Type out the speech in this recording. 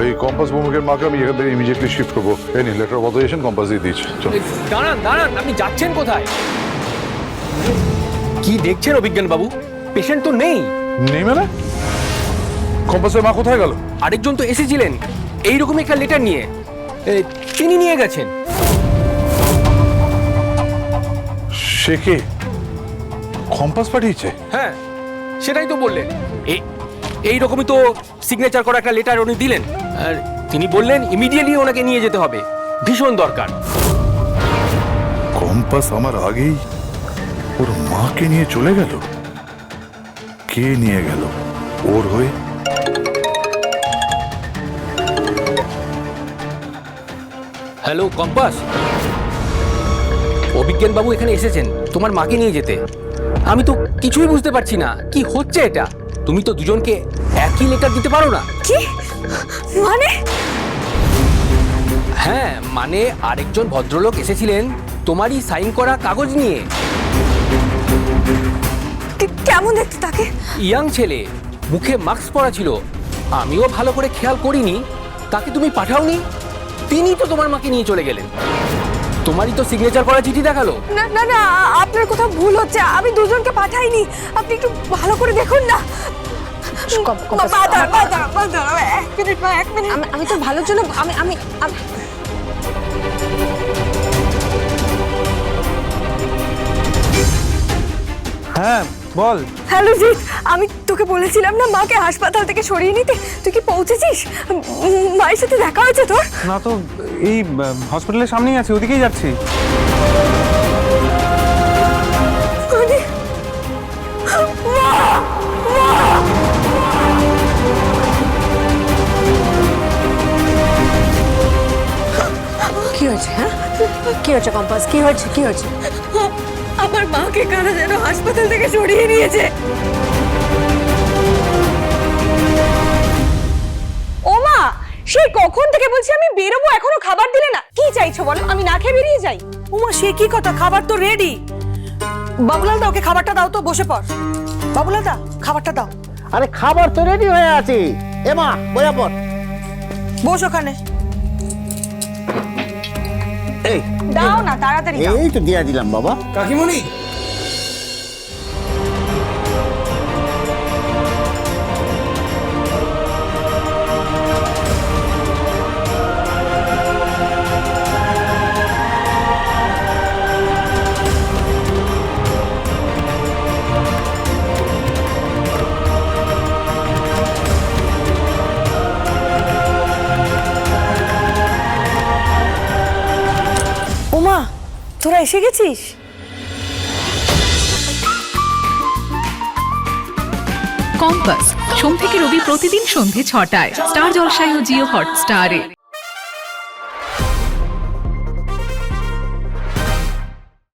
এই কম্পাস ভূমিকের মাকে আমি এখান থেকে ইমিডিয়েটলি শিফট করবো। এই নিন লেটার অফ অথরাইজেশন, কম্পাস দিয়ে দিচ্ছি। দাঁড়ান দাঁড়ান, আপনি যাচ্ছেন কোথায়? কি দেখছেন অভিজ্ঞান বাবু? পেশেন্ট তো নেই। নেই মানে? কম্পাসের মা কোথায় গেল? আরেকজন তো এসেছিলেন এইরকম একটা লেটার নিয়ে, তিনি নিয়ে গেছেন। সে কে? কম্পাস পাঠিয়েছে? হ্যাঁ, সেটাই তো বললেন। এইরকমই তো সিগনেচার করা একটা লেটার উনি দিলেন, আর তিনি বললেন ইমিডিয়েটলি ওনাকে নিয়ে যেতে হবে, ভীষণ দরকার। কম্পাস আমার আগেই ওর মাকে নিয়ে চলে গেল। কে নিয়ে গেল ওর হয়ে? হ্যালো কম্পাস, অভিজ্ঞান বাবু এখানে এসেছেন তোমার মাকে নিয়ে যেতে। আমি তো কিছুই বুঝতে পারছি না কি হচ্ছে এটা। তুমি তো দুজনকে একই লেটার দিতে পারো না। কি মানে? হ্যাঁ মানে আরেকজন ভদ্রলোক এসেছিলেন তোমারই সাইন করা কাগজ নিয়ে। কেমন দেখতে তাকে? ইয়াং ছেলে, মুখে মাস্ক পরা ছিল। আমিও ভালো করে খেয়াল করিনি। তাকে তুমি পাঠাওনি, তিনি তো তোমার মাকে নিয়ে চলে গেলেন। তোমারই তো সিগনেচার করা চিঠি দেখালো। না না না, আপনার কোথাও ভুল হচ্ছে। আমি দুজনকে পাঠাইনি, আপনি একটু ভালো করে দেখুন না। আমি তো ভালোর জন্য আমি হ্যাঁ বল। হ্যালো জিৎ, আমি তোকে বলেছিলাম না মাকে হাসপাতাল থেকে সরিয়ে নিতে, তুই কি পৌঁছেছিস? মায়ের সাথে দেখা হয়েছে তোর? না তো, এই হসপিটালের সামনেই আছি, ওদিকেই যাচ্ছি। কি হয়েছে? হ্যাঁ কি হয়েছে কম্পাস? কি হয়েছে? কি হয়েছে? আমার মাকে কারা যেন হাসপাতাল থেকে সরিয়ে নিয়েছে। ও মা, সেই কখন থেকে বলছি আমি বেরোবো, এখনো খাবার দিলে না। কি চাইছো বলো, আমি না খেয়ে বেরিয়ে যাই? উমা সে কি কথা, খাবার তো রেডি। বাবুলাল দা ওকে খাবারটা দাও তো, বসে পড়। বাবুলাল দা খাবারটা দাও। আরে খাবার তো রেডি হয়ে আছে। এমা বয়া পর, বস ওখানে। এই দাও না, তাড়াতাড়ি দাও। এই তো দিয়া দিলাম বাবা। কাকিমণি, ওমা তোরা এসে গেছিস? কম্পাস সোম থেকে রবি প্রতিদিন সন্ধে ৬টায় স্টার জলসায় ও জিও হটস্টারে।